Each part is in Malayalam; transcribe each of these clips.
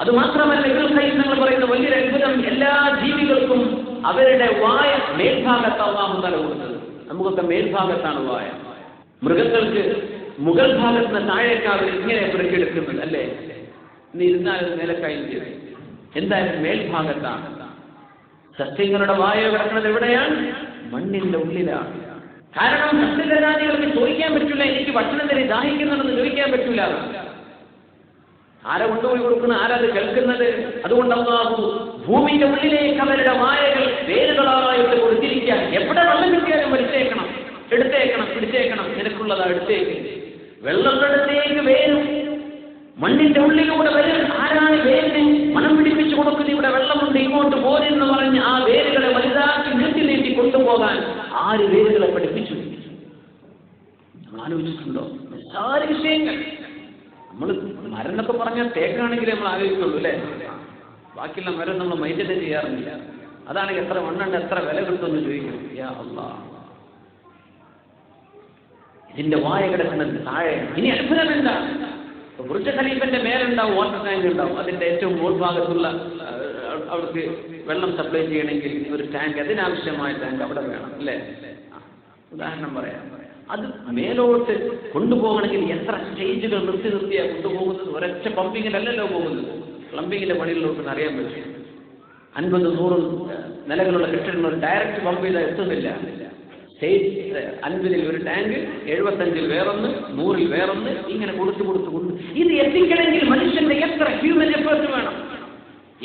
അതുമാത്രമല്ല ഇബ്നുൽ ഖയ്യിം തങ്ങൾ പറയുന്ന വലിയൊരു അത്ഭുതം, എല്ലാ ജീവികൾക്കും അവരുടെ വായ മേൽഭാഗത്ത് അല്ലാഹു തആല കൊടുത്തത്. നമുക്കൊക്കെ മേൽഭാഗത്താണ് വായ. മൃഗങ്ങൾക്ക് മുകൾ ഭാഗത്ത് നിന്ന് താഴേക്കാവ് ഇങ്ങനെ പിറക്കെടുക്കുന്നത് അല്ലേ? ഇന്ന് ഇരുന്നാലും നിലക്കൈയും ചെയ്തു. എന്തായാലും മേൽഭാഗത്താണ്. സസ്യങ്ങളുടെ വായ കിടക്കുന്നത് എവിടെയാണ്? മണ്ണിന്റെ ഉള്ളിലാണ്. കാരണം സസ്യജാതികൾക്ക് ചോദിക്കാൻ പറ്റില്ല, എനിക്ക് ഭക്ഷണം തരി, ദാഹിക്കുന്നുണ്ടെന്ന് ചോദിക്കാൻ പറ്റില്ല. ആരെ കൊണ്ടുപോയി കൊടുക്കുന്നത്, ആരത് കേൾക്കുന്നത്? അതുകൊണ്ട് അല്ലാഹു ഭൂമിയുടെ ഉള്ളിലേക്ക് അവരുടെ വായകൾ വേരുകളായിട്ട് കൊടുത്തിരിക്കുക. എവിടെ വെള്ളം കിട്ടിയാലും വലിച്ചേക്കണം, എടുത്തേക്കണം, പിടിച്ചേക്കണം, നിനക്കുള്ളതാ എടുത്തേക്ക്. വെള്ളത്തിനടുത്തേക്ക് വേരും, മണ്ണിന്റെ ഉള്ളിലൂടെ വരും. ആരാണ് വേരിന് മണം പിടിപ്പിച്ചു കൊടുക്കുന്നത്? ഇവിടെ വെള്ളമുണ്ട്, ഇങ്ങോട്ട് പോരെന്ന് പറഞ്ഞ് ആ വേരുകളെ വലുതാക്കി നീട്ടി നീട്ടി കൊണ്ടുപോകാൻ ആര് വേരുകളെ പഠിപ്പിച്ചു? നമ്മൾ ആലോചിച്ചിട്ടുണ്ടോ? നിസ്സാര വിഷയങ്ങൾ. നമ്മൾ മരം എന്നൊക്കെ പറഞ്ഞാൽ തേക്കാണെങ്കിൽ നമ്മൾ ആലോചിക്കുള്ളൂ അല്ലേ? ബാക്കിയുള്ള മരം നമ്മൾ മൈൻഡ് ചെയ്യാറില്ല. അതാണെങ്കിൽ എത്ര മണ്ണുണ്ട്, എത്ര വില കിട്ടുമെന്ന് ചോദിക്കും. യാ അല്ലാഹ്, ഇതിന്റെ വായ കിടക്കുന്നത് താഴെ. ഇനി അത്ഭുതം എന്താ? ബുർജ് ഖലീഫന്റെ മേലുണ്ടാവും വാട്ടർ ടാങ്ക് ഉണ്ടാവും. അതിന്റെ ഏറ്റവും മുകൾഭാഗത്തുള്ള അവർക്ക് വെള്ളം സപ്ലൈ ചെയ്യണമെങ്കിൽ ഒരു ടാങ്ക്, അതിനാവശ്യമായ ടാങ്ക് അവിടെ വേണം അല്ലേ? ഉദാഹരണം പറയാം. അത് മേലോട്ട് കൊണ്ടുപോകണമെങ്കിൽ എത്ര സ്റ്റേജുകൾ നിർത്തിയാണ് കൊണ്ടുപോകുന്നത്? ഒരൊറ്റ പമ്പിങ്ങിലല്ലല്ലോ പോകുന്നത്. പ്ലംബിങ്ങിന്റെ പണികളിലോട്ട് അറിയാൻ പറ്റും. 50-100 നിലകളുള്ള കെട്ടിടങ്ങൾ ഡയറക്റ്റ് പമ്പ് ചെയ്താൽ എത്തുന്നില്ല. സ്റ്റേജ് 50-ൽ ഒരു ടാങ്ക്, 75-ൽ വേറൊന്ന്, 100-ൽ വേറൊന്ന്, ഇങ്ങനെ കൊടുത്ത് ഇത് എത്തിക്കണമെങ്കിൽ മനുഷ്യന്റെ എത്ര ഹ്യൂമൻ എഫേർട്ട് വേണം,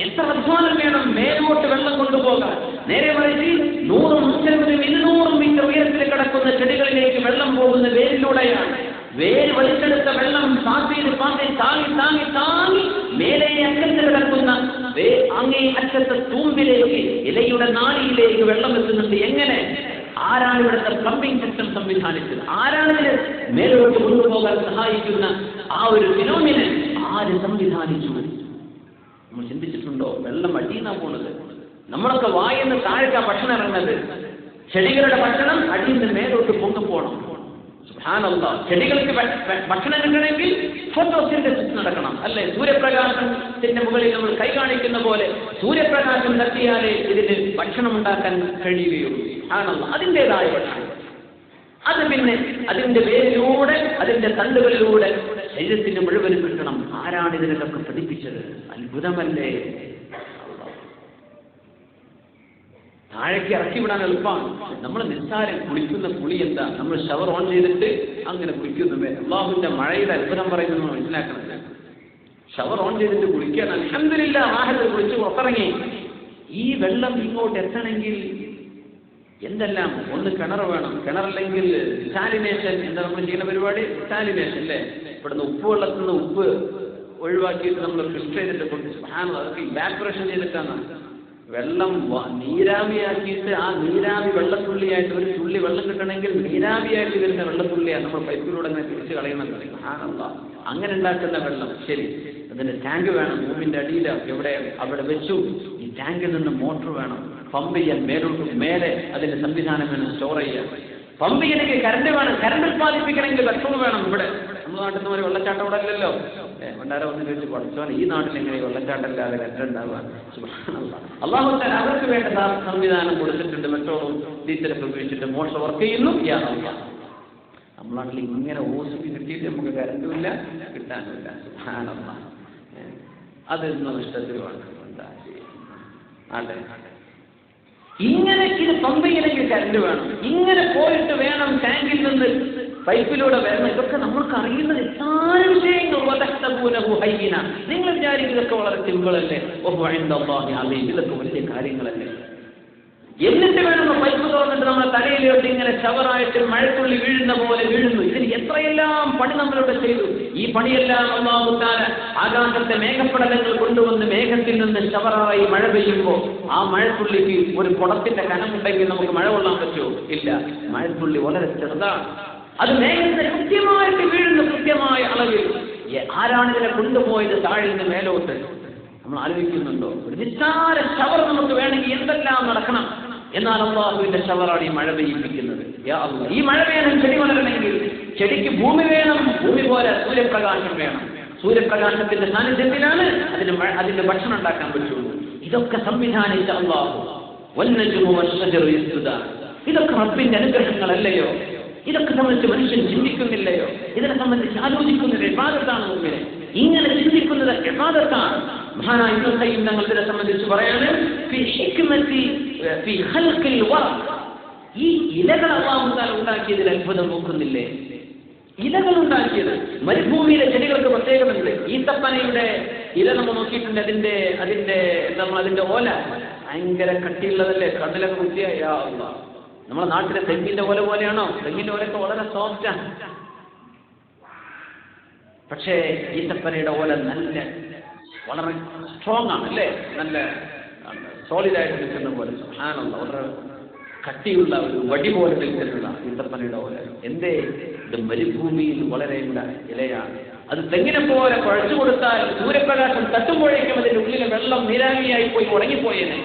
എത്ര അധ്വാനം വേണം മേലോട്ട് വെള്ളം കൊണ്ടുപോകാൻ. നേരെ മറിച്ച് 100, 150, 200 മീറ്റർ ഉയരത്തിൽ കിടക്കുന്ന ചെടികളിലേക്ക് വെള്ളം പോകുന്ന വേരിലൂടെയാണ്. വേര് വലിച്ചെടുത്ത വെള്ളം താങ്ങി മേലെ അറ്റത്ത് കിടക്കുന്ന അങ്ങേ അറ്റത്തെ തൂമ്പിലേക്ക്, ഇലയുടെ നാളിയിലേക്ക് വെള്ളം എത്തുന്നുണ്ട്. എങ്ങനെ? ആരാണ് ഇവിടുത്തെ പ്ലംബിംഗ് സിസ്റ്റം സംവിധാനിച്ചത്? ആരാണിതിന് മേലോട്ട് കൊണ്ടുപോകാൻ സഹായിക്കുന്ന ആ ഒരു ഫിനോമിനൻ ആര് സംവിധാനിച്ചു? നമ്മൾ ചിന്തിച്ചിട്ടുണ്ടോ? വെള്ളം അടിയുന്ന പോണത്. നമ്മളൊക്കെ വായെന്ന് താഴേക്കാ ഭക്ഷണം ഇറങ്ങുന്നത്. ചെടികളുടെ ഭക്ഷണം അടിയിൽ നിന്ന് മേലോട്ട് കൊണ്ടുപോകണം. സുബ്ഹാനല്ലാഹ്. ചെടികൾക്ക് ഭക്ഷണം കിട്ടണമെങ്കിൽ ഫോട്ടോസിന്തസിസ് നടക്കണം അല്ലെ? സൂര്യപ്രകാശത്തിന്റെ മുകളിൽ നമ്മൾ കൈ കാണിക്കുന്ന പോലെ സൂര്യപ്രകാശം തട്ടിയാലേ ഇതിന് ഭക്ഷണം ഉണ്ടാക്കാൻ കഴിയുകയുള്ളൂ. സുബ്ഹാനല്ലാഹ്. അതിൻ്റെതായ ഭക്ഷണം. അത് പിന്നെ അതിന്റെ വേരിലൂടെ, അതിന്റെ തണ്ടുകളിലൂടെ ശരീരത്തിന് മുഴുവനും കിട്ടണം. ആരാണ് ഇതിനൊക്കെ പഠിപ്പിച്ചത്? അത്ഭുതമല്ലേ? താഴേക്ക് ഇറക്കി വിടാൻ എളുപ്പമാണ്. നമ്മൾ നിസ്സാരം കുളിക്കുന്ന കുളി എന്താ? നമ്മൾ ഷവർ ഓൺ ചെയ്തിട്ട് അങ്ങനെ കുളിക്കുന്നു. അല്ലാഹുവിന്റെ മഴയുടെ അത്ഭുതം പറയുന്നത് മനസ്സിലാക്കണം. ഷവർ ഓൺ ചെയ്തിട്ട് കുളിക്കാൻ അൽഹംദുലില്ലാഹ് വാഹനത്തിൽ കുളിച്ച് പുറത്തിറങ്ങി. ഈ വെള്ളം ഇങ്ങോട്ട് എത്തണമെങ്കിൽ എന്തെല്ലാം? ഒന്ന് കിണർ വേണം. കിണറില്ലെങ്കിൽ സാലിനേഷൻ. എന്താ നമ്മൾ ചെയ്യുന്ന പരിപാടി? സാലിനേഷൻ അല്ലേ? ഇവിടുന്ന് ഉപ്പ് വെള്ളത്തിൽ നിന്ന് ഉപ്പ് ഒഴിവാക്കിയിട്ട് നമ്മൾ ഫിൽറ്റർ ചെയ്തിട്ട് അതൊക്കെ ഇവാപറേഷൻ ചെയ്തിട്ടാണ് വെള്ളം നീരാവിയാക്കിയിട്ട് ആ നീരാവി വെള്ളത്തുള്ളിയായിട്ട് ഒരു തുള്ളി വെള്ളം കിട്ടണമെങ്കിൽ നീരാവിയായിട്ട് വരുന്ന വെള്ളത്തുള്ളിയാണ് നമ്മൾ പൈപ്പിലൂടെ അങ്ങനെ തിരിച്ച് കളയുന്നത്. അങ്ങനെ ഉണ്ടാക്കുന്ന വെള്ളം ശരി, അതിന് ടാങ്ക് വേണം. ഭൂമിന്റെ അടിയിൽ എവിടെ അവിടെ വെച്ചു. ഈ ടാങ്കിൽ നിന്ന് മോട്ടർ വേണം. പമ്പ് ചെയ്യാൻ മേലെ അതിന്റെ സംവിധാനം വേണം. സ്റ്റോർ ചെയ്യാൻ പമ്പ് ചെയ്യണമെങ്കിൽ കറണ്ട് വേണം. കറണ്ട് ഉത്പാദിപ്പിക്കണമെങ്കിൽ പെട്രോൾ വേണം. ഇവിടെ നമ്മുടെ നാട്ടിൽ നിന്ന് ഒരു വെള്ളച്ചാട്ടം ഇവിടെ അല്ലല്ലോ. ഭണ്ഡാരം ഒന്ന് ചോദിച്ച് പഠിച്ചോനെ ഈ നാട്ടിൽ എങ്ങനെ വെള്ളച്ചാട്ടം ഇല്ലാതെ കറണ്ട് ഉണ്ടാവുക? അല്ലാഹു തആല അവർക്ക് വേണ്ട സംവിധാനം കൊടുത്തിട്ടുണ്ട്. പെട്രോളും ഡീസലൊക്കെ ഉപയോഗിച്ചിട്ട് മോട്ടോർ വർക്ക് ചെയ്യുന്നു. നമ്മുടെ നാട്ടിൽ ഇങ്ങനെ ഓസിക്ക് കിട്ടിയിട്ട് നമുക്ക് കറണ്ടും ഇല്ല, കിട്ടാനുമില്ല. സുബ്ഹാനല്ലാഹ്. അതൊന്നും ഇഷ്ടത്തിൽ വേണം. എന്താ അതെ, ഇങ്ങനെ ഇത് പമ്പ് ചെയ്യണമെങ്കിൽ കറണ്ട് വേണം. ഇങ്ങനെ പോയിട്ട് വേണം ടാങ്കിൽ നിന്ന് പൈപ്പിലൂടെ വരണം. ഇതൊക്കെ നമ്മൾക്ക് അറിയുന്നത് എത്ര വിഷയങ്ങൾ. നിങ്ങൾ വിചാരിക്കും ഇതൊക്കെ വളരെ സിമ്പിളല്ലേ? ഇതൊക്കെ വലിയ കാര്യങ്ങളല്ലേ? എന്നിട്ട് വേണം പൈപ്പ് തുറന്നിട്ട് നമ്മളെ തലയിലോട്ട് ഇങ്ങനെ ഷവറായിട്ട് മഴത്തുള്ളി വീഴുന്ന പോലെ വീഴുന്നു. ഇതിന് എത്രയെല്ലാം പണി നമ്മളിവിടെ ചെയ്തു. ഈ പണിയെല്ലാം അല്ലാഹു തആല ആകാശത്തെ മേഘപ്പടലങ്ങൾ കൊണ്ടുവന്ന് മേഘത്തിൽ നിന്ന് ഷവറായി മഴ പെയ്യുമ്പോൾ ആ മഴത്തുള്ളിക്ക് ഒരു കുടത്തിന്റെ കനമുണ്ടെങ്കിൽ നമുക്ക് മഴ കൊള്ളാൻ പറ്റുമോ? ഇല്ല. മഴത്തുള്ളി വളരെ ചെറുതാണ്. അത് മേഘത്തെ കൃത്യമായിട്ട് വീഴുന്നു, കൃത്യമായ അളവിൽ. ആരാണ് ഇതിനെ കൊണ്ടുപോയത് താഴെ നിന്ന് മേലോട്ട്? നമ്മൾ ആലോചിക്കുന്നുണ്ടോ? ഒരു നിസ്സാര ഷവർ നമുക്ക് വേണമെങ്കിൽ എന്തെല്ലാം നടക്കണം. എന്നാൽ അല്ലാഹുവിന്റെ ഷവറാണ് ഈ മഴ പെയ്യിപ്പിക്കുന്നത്. യാ അല്ലാഹ്, ഈ മഴ വേണം ചെടി വളരണമെങ്കിൽ. ചെടിക്ക് ഭൂമി വേണം, ഭൂമി പോലെ സൂര്യപ്രകാശം വേണം. സൂര്യപ്രകാശത്തിന്റെ സാന്നിധ്യത്തിലാണ് അതിന്റെ ഭക്ഷണം ഉണ്ടാക്കാൻ പറ്റുള്ളൂ. ഇതൊക്കെ സംവിധാനിച്ച അല്ലാഹു. വന്നജ്മു വശജറു യസ്ജുദാൻ. ഇതൊക്കെ റബ്ബിന്റെ അനുഗ്രഹങ്ങളല്ലയോ? ഇതൊക്കെ സംബന്ധിച്ച് മനുഷ്യൻ ചിന്തിക്കുന്നില്ലയോ? ഇതിനെ സംബന്ധിച്ച് ആലോചിക്കുന്നത് ഇബാദത്താണ്. മുമ്പിൽ ഇങ്ങനെ ചിന്തിക്കുന്നത് ഇബാദത്താണ്. മഹാനായ ഇബ്നു ഖയ്യിം തങ്ങൾ ഇതിനെ സംബന്ധിച്ച് പറയാണ്, ഫി ഹിക്മതി ഫി ഖൽഖിൽ വറഖ്. ഈ ഇലകൾ അല്ലാഹു തആല ഉണ്ടാക്കിയതിൽ അത്ഭുതം നോക്കുന്നില്ലേ? ഇലകൾ ഉണ്ടാക്കിയത്. മരുഭൂമിയിലെ ചെടികൾക്ക് പ്രത്യേകതയുണ്ട്. ഈത്തപ്പനയുടെ ഇല നമ്മൾ നോക്കിയിട്ടുണ്ട്. അതിന്റെ ഓല ഭയങ്കര കട്ടിയുള്ളതല്ലേ? കണ്ണിലൊക്കെ കുത്തിയായ നമ്മളെ നാട്ടിലെ തെങ്ങിന്റെ ഓല പോലെയാണോ? തെങ്ങിന്റെ ഓലൊക്കെ വളരെ സോഫ്റ്റാണ്. പക്ഷേ ഈത്തപ്പനയുടെ ഓല വളരെ സ്ട്രോങ് ആണ് അല്ലേ? നല്ല സോളിഡായിട്ട് നിൽക്കുന്ന പോലെ. സുബ്ഹാനല്ലാഹ്, വളരെ കട്ടിയുള്ള ഒരു വടി പോലെ നിൽക്കുന്ന ഈത്തപ്പനയുടെ ഓല. എന്തേ? ഇത് മരുഭൂമിയിൽ വളരേണ്ട ഇലയാണ്. അത് തെങ്ങിനെ പോലെ കുഴച്ചു കൊടുത്താൽ സൂര്യപ്രകാശം തട്ടുമ്പോഴേക്കും അതിന്റെ ഉള്ളിലെ വെള്ളം നീരാവിയായി പോയി ഉണങ്ങിപ്പോയേനെ.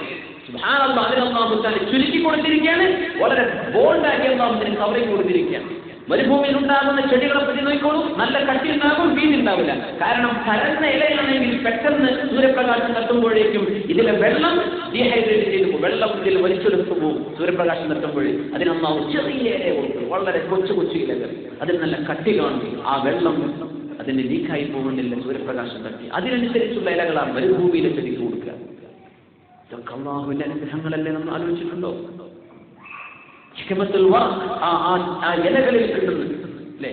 സുബ്ഹാനല്ലാഹ്, അതിനെ അല്ലാഹു തആല ചുരുക്കി കൊടുത്തിരിക്കുകയാണ്. വളരെ ബോൾഡാക്കി അല്ലാഹു അതിന് കവറിങ് കൊടുത്തിരിക്കുകയാണ്. മരുഭൂമിയിൽ ഉണ്ടാകുന്ന ചെടികളെ പറ്റി നോക്കിക്കോളൂ. നല്ല കട്ടി ഉണ്ടാകും, വീതിണ്ടാവില്ല. കാരണം പരന്ന ഇലയാണെങ്കിൽ പെട്ടെന്ന് സൂര്യപ്രകാശം തട്ടുമ്പോഴേക്കും ഇതിലെ വെള്ളം ഡീഹൈഡ്രേറ്റ് ചെയ്തു പോകും. വെള്ളം ഇതിൽ വലിച്ചെടുത്തു പോകും സൂര്യപ്രകാശം തട്ടുമ്പോഴേ. അതിനൊന്നാവും ചെറിയ ഇല കൊടുക്കും, വളരെ കൊച്ചു കൊച്ചു ഇലകൾ. അതിന് നല്ല കട്ടി കാണും. ആ വെള്ളം അതിന് ലീക്കായി പോകുന്നില്ല സൂര്യപ്രകാശം തട്ടി. അതിനനുസരിച്ചുള്ള ഇലകളാണ് മരുഭൂമിയിലെ ചെടിക്ക് കൊടുക്കുക. ഇതൊക്കെ അല്ലാഹുവിന്റെ അനുഗ്രഹങ്ങളല്ലേ? നമ്മൾ ആലോചിച്ചിട്ടുണ്ടോ? ഹിക്മത്തുൽ വറഖ് ആ ഇലകളിൽ കിട്ടുന്നത് അല്ലേ?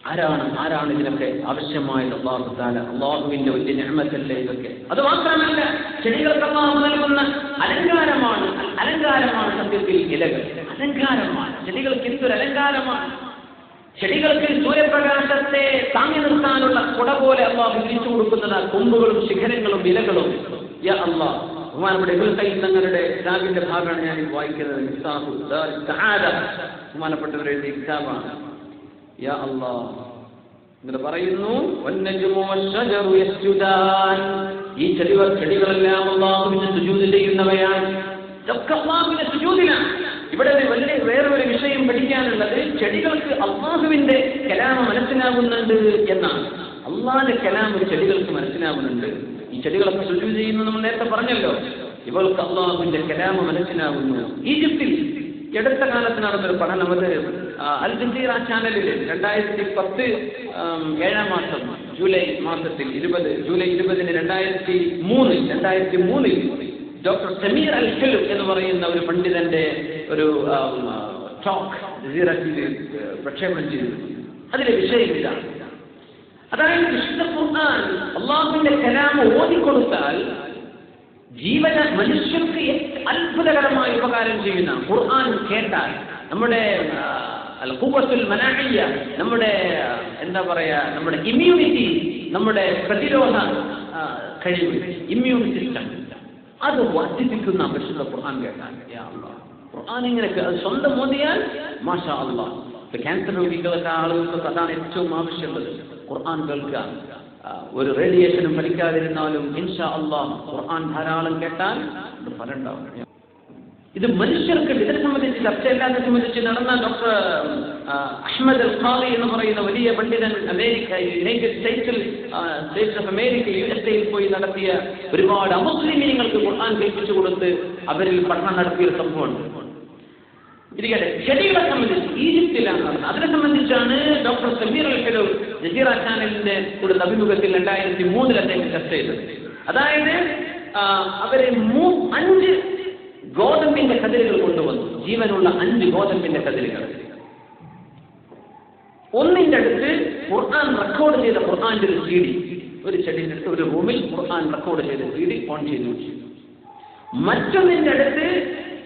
ആരാണ് ഇതിനൊക്കെ ആവശ്യമായത്? അല്ലാഹു തആല. അല്ലാഹുവിന്റെ വലിയ നിഅമത്തല്ലേ ഇതൊക്കെ? അത് മാത്രമല്ല, ചെടികൾക്ക് അല്ലാഹു നൽകുന്ന അലങ്കാരമാണ് സത്യത്തിൽ ഇലകൾ. അലങ്കാരമാണ് ചെടികൾക്ക്. എന്തൊരു അലങ്കാരമാണ്! ചെടികൾക്ക് സൂര്യപ്രകാശത്തെ താങ്ങി നിർത്താനുള്ള കുട പോലെ അല്ലാഹു വിരിച്ചു കൊടുക്കുന്നത് കൊമ്പുകളും ശിഖരങ്ങളും ഇലകളും. യാ അല്ലാഹ്, ബഹുമാനപ്പെട്ട ഇബ്നു ഖയ്യിം തങ്ങളുടെ കിതാബിന്റെ ഭാഗമാണ് ഞാൻ വായിക്കുന്നത്. മിഫ്താഹു ദാരിസ് സആദ, ബഹുമാനപ്പെട്ടവർ എഴുതിയ കിതാബാണ്. യാ അല്ലാഹ്, ഇങ്ങനെ പറയുന്നു, വന്നജ്മു വശജറു യസ്ജുദാൻ. ഈ ചെടികളെല്ലാം അല്ലാഹുവിന് സുജൂദ് ചെയ്യുന്നവയാണ്. ഇതൊക്കെ അല്ലാഹുവിന്റെ സുജൂദിലാണ്. ഇവിടെ വേറൊരു വിഷയം പഠിക്കാനുള്ളത്, ചെടികൾക്ക് അല്ലാഹുവിന്റെ കലാമ മനസ്സിലാകുന്നുണ്ട് എന്നാണ്. അല്ലാഹുവിന്റെ കലാമ ചെടികൾക്ക് മനസ്സിലാകുന്നുണ്ട്. ഈ ചെടികളൊക്കെ സുജൂദ് ചെയ്യുന്നു നമ്മൾ നേരത്തെ പറഞ്ഞല്ലോ. ഇവൾക്ക് അല്ലാഹുവിന്റെ കലാമ മനസ്സിലാകുന്നു. ഈജിപ്തിൽ അടുത്ത കാലത്ത് നടന്നൊരു പഠനം, അത് അൽ ജസീറ ചാനലിൽ 2010 7-ാം മാസം ജൂലൈ മാസത്തിൽ ജൂലൈ 20 2003 ഡോക്ടർ സമീർ അൽ ഹിൽം എന്ന് പറയുന്ന ഒരു പണ്ഡിതന്റെ ഒരു ടോക്ക് ജസീറ പ്രക്ഷേപണം ചെയ്തു. അതിലെ വിഷയം ഇതാണ്. അതായത് വിശുദ്ധ ഖുർആൻ അല്ലാഹുവിന്റെ കലാം ഓതിക്കൊടുത്താൽ മനുഷ്യർക്ക് അത്ഭുതകരമായ ഉപകാരം ചെയ്യുന്ന ഖുർആൻ കേട്ടാൽ നമ്മുടെ ഖുവ്വത്തുൽ മനാഇയ്യ, നമ്മുടെ നമ്മുടെ ഇമ്മ്യൂണിറ്റി, നമ്മുടെ പ്രതിരോധ കഴിവ്, ഇമ്മ്യൂൺ സിസ്റ്റം, അത് വർദ്ധിപ്പിക്കുന്ന വിശുദ്ധ ഖുർആൻ കേട്ടാൽ. യാ അല്ലാഹ്, ഖുർആൻ ഇങ്ങനെ അത് സ്വന്തം ഓതിയാൽ മാഷാ അല്ലാഹ്. ക്യാൻസർ രോഗികളൊക്കെ ആളുകൾക്ക് അതാണ് ഏറ്റവും ആവശ്യമുള്ളത്, ഖുർആൻ കേൾക്കുക. ഒരു റേഡിയേഷനും പഠിക്കാതിരുന്നാലും ഇൻഷാ അല്ലാഹ് ഖുർആൻ ധാരാളം കേട്ടാൽ ഇത് ഫലം ഉണ്ടാവും. ഇത് മനുഷ്യർക്ക് ഇതിനെ സംബന്ധിച്ച് ചർച്ചയില്ലാതെ സംബന്ധിച്ച് നടന്ന ഡോക്ടർ അഹ്മദ് അൽ ഖാദി എന്ന് പറയുന്ന വലിയ പണ്ഡിതൻ United States of America USA പോയി നടത്തിയ ഒരുപാട് അമുസ്ലിമീങ്ങൾക്ക് ഖുർആൻ കേൾപ്പിച്ചു കൊടുത്ത് അവരിൽ പഠനം നടത്തിയ സംഭവമുണ്ട്. ഇരിക്കട്ടെ, ചെടികളെ സംബന്ധിച്ച് ഈജിപ്തിലാണ് നടന്നത്. അതിനെ സംബന്ധിച്ചാണ് ഡോക്ടർ സമീർ അൽ ഹിൽം ജസീറ ചാനലിന്റെ ഒരു അഭിമുഖത്തിൽ 2003 അദ്ദേഹം ചർച്ച ചെയ്തത്. അതായത് അവര് 5 ഗോതമ്പിന്റെ കതിരുകൾ കൊണ്ടുവന്നു, ജീവനുള്ള 5 ഗോതമ്പിന്റെ കതിരുകൾ. ഒന്നിന്റെ അടുത്ത് ഖുർആൻ റെക്കോർഡ് ചെയ്ത ഖുർആന്റെ ഒരു CD, ഒരു ചെടിയുടെ അടുത്ത് ഒരു റൂമിൽ ഖുർആൻ റെക്കോർഡ് ചെയ്ത CD ഓൺ ചെയ്തു വെച്ചു. മറ്റൊന്നിന്റെ അടുത്ത്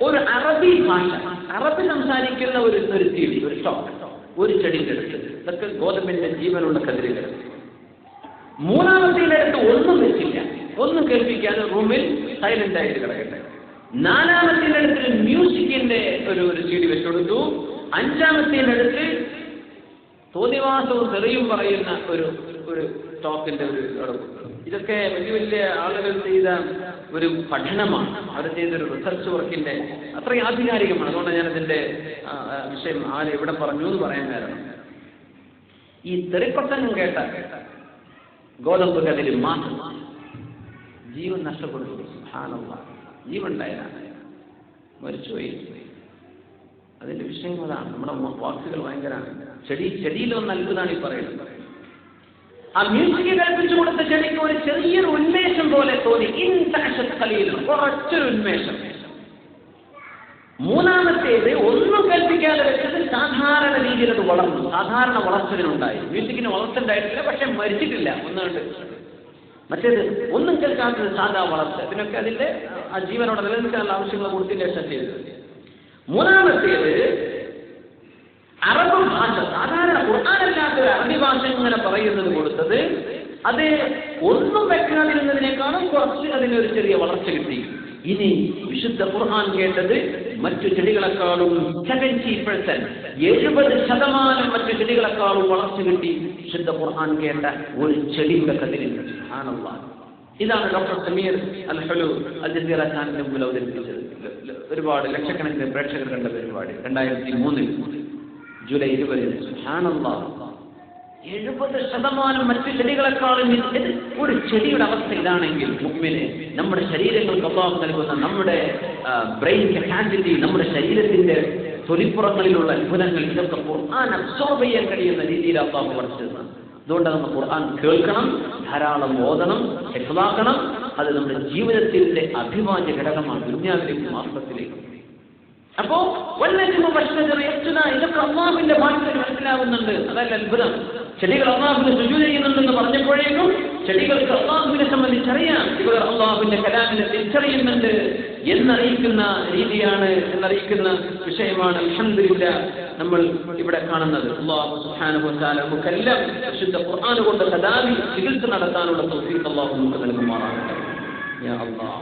ഒരു അറബി ഭാഷ, അറബി സംസാരിക്കുന്ന ഒരു CD, ഒരു സ്റ്റോക്ക്, ഒരു ചെടിയുടെ അടുത്ത്. ഇതൊക്കെ ഗോതമ്പിന്റെ ജീവനുള്ള കതിരുകൾ. മൂന്നാമത്തിന്റെ അടുത്ത് ഒന്നും വെച്ചില്ല, ഒന്നും കേൾപ്പിക്കാതെ റൂമിൽ സൈലന്റ് ആയിട്ട് കിടക്കട്ടെ. 4-ാമത്തിന്റെ അടുത്ത് മ്യൂസിക്കിന്റെ ഒരു CD വെച്ചുകൊടുത്തു. 5-ാമത്തിന്റെ അടുത്ത് തോന്നിവാസവും തെറിയും പറയുന്ന ഒരു ടോക്കിന്റെ ഒരു. ഇതൊക്കെ വലിയ വലിയ ആളുകൾ ചെയ്ത ഒരു പഠനമാണ്, അവർ ചെയ്തൊരു റിസർച്ച് വർക്കിന്റെ അത്രയും ആധികാരികമാണ്. അതുകൊണ്ട് ഞാൻ അതിന്റെ വിഷയം എവിടെ പറഞ്ഞു എന്ന് പറയാൻ കാരണം, ഈ തെറിപ്രസംഗം കേട്ട ഗോതമ്പ് കതിരിൽ മാത്രം ജീവൻ നഷ്ടപ്പെടുന്നു. സുബ്ഹാനല്ലാഹ്, ജീവൻ ഉണ്ടായതാണ്, മരിച്ചുപോയി. അതിന്റെ വിഷയം അതാണ്. നമ്മുടെ വാക്കുകൾ ഭയങ്കരമാണ്. ചെടിയിലൊന്ന് അത്ഭുതമാണ് ഈ പറയുന്നത്. ആ മ്യൂസിക് കൽപ്പിച്ചു കൊടുത്ത ചെടിക്ക് ഒരു ചെറിയൊരു ഉന്മേഷം പോലെ തോന്നി. കുറച്ചൊരു ഉന്മേഷം. മൂന്നാമത്തേത് ഒന്നും കൽപ്പിക്കാതെ വെച്ചത് സാധാരണ രീതിയിൽ അത് വളർന്നു. സാധാരണ വളർച്ചതിനുണ്ടായി. മ്യൂസിക്കിന് വളർച്ചയുണ്ടായിട്ടില്ല, പക്ഷെ മരിച്ചിട്ടില്ല. ഒന്നുകൊണ്ട് മറ്റേത് ഒന്നും കേൾക്കാത്തത് സാധാ വളർച്ച. ഇതിനൊക്കെ അതിന്റെ ആ ജീവനോടെ നിലനിൽക്കാനുള്ള ആവശ്യങ്ങൾ കൊടുത്തില്ല ചെയ്തത്. മൂന്നാമത്തേത് അറബ് ഭാഷ, സാധാരണ ഖുർആനല്ലാത്ത ഒരു അറബി ഭാഷ ഇങ്ങനെ പറയുന്നത് കൊടുത്തത്. അത് ഒന്നും വെക്കാതിരുന്നതിനേക്കാളും കുറച്ച് അതിനൊരു ചെറിയ വളർച്ച കിട്ടി. ഇനി വിശുദ്ധ ഖുർആൻ കേട്ടത് മറ്റു ചെടികളെക്കാളും 70% മറ്റു ചെടികളെക്കാളും വളർച്ച കിട്ടി വിശുദ്ധ ഖുർആൻ കേട്ട ഒരു ചെടിയുടെ കഥയിലുണ്ട്. സുബ്ഹാനല്ലാഹ്. ഇതാണ് ഡോക്ടർ സമീർ അൽ ഹുലു അൽ ജസീറ ചാനലിന്റെ മുമ്പിൽ അവതരിപ്പിച്ചത്. ഒരുപാട് ലക്ഷക്കണക്കിന് പ്രേക്ഷകർ കണ്ട പരിപാടി 2003 ജൂലൈ 20. സുബ്ഹാനല്ലാഹ്, 70% മറ്റു ചെടികളെക്കാളും. ഒരു ചെടിയുടെ അവസ്ഥ ഇതാണെങ്കിൽ മുഅ്മിനെ, നമ്മുടെ ശരീരങ്ങൾക്ക് അല്ലാഹു നൽകുന്ന നമ്മുടെ ബ്രെയിൻ കപ്പാസിറ്റി, നമ്മുടെ ശരീരത്തിന്റെ തൊലിപ്പുറങ്ങളിലുള്ള അത്ഭുതങ്ങൾ, ഇതൊക്കെ ഖുർആൻ അബ്സോർബ് ചെയ്യാൻ കഴിയുന്ന രീതിയിൽ അല്ലാഹു പഠിച്ചതാണ്. അതുകൊണ്ട് നമ്മൾ ഖുർആൻ കേൾക്കണം, ധാരാളം ഓതണം, ഹിഫ്ളാക്കണം. അത് നമ്മുടെ ജീവിതത്തിന്റെ അഭിവാജ്യ ഘടകമാണ്, ദുനിയാവിലേക്കും ആഖിറത്തിലേക്കും. അപ്പോ ഇതൊക്കെ അല്ലാഹുവിന്റെ ഭാഷയിൽ മനസ്സിലാവുന്നുണ്ട്. അതല്ല അത്ഭുതം. ചെടികൾ അല്ലാഹുവിനെ സുജൂദ് ചെയ്യുന്നുണ്ടെന്ന് പറഞ്ഞപ്പോഴേക്കും ചെടികൾക്ക് അല്ലാഹുവിനെ സംബന്ധിച്ചറിയാം. ഇവർ അല്ലാഹുവിന്റെ കലാമിനെ തിരിച്ചറിയുന്നുണ്ട് എന്നറിയിക്കുന്ന രീതിയാണ്, എന്നറിയിക്കുന്ന വിഷയമാണ് അൽഹംദുലില്ലാഹ് നമ്മൾ ഇവിടെ കാണുന്നത്. അല്ലാഹു സുബ്ഹാനഹു വ തആല നമുക്കെല്ലാം വിശുദ്ധ ഖുർആൻ കൊണ്ട് തദാവി ചികിത്സ നടത്താനുള്ള തൗഫീഖ് അല്ലാഹു നമുക്ക് നൽകുമാറാകട്ടെ. യാ അല്ലാഹ്.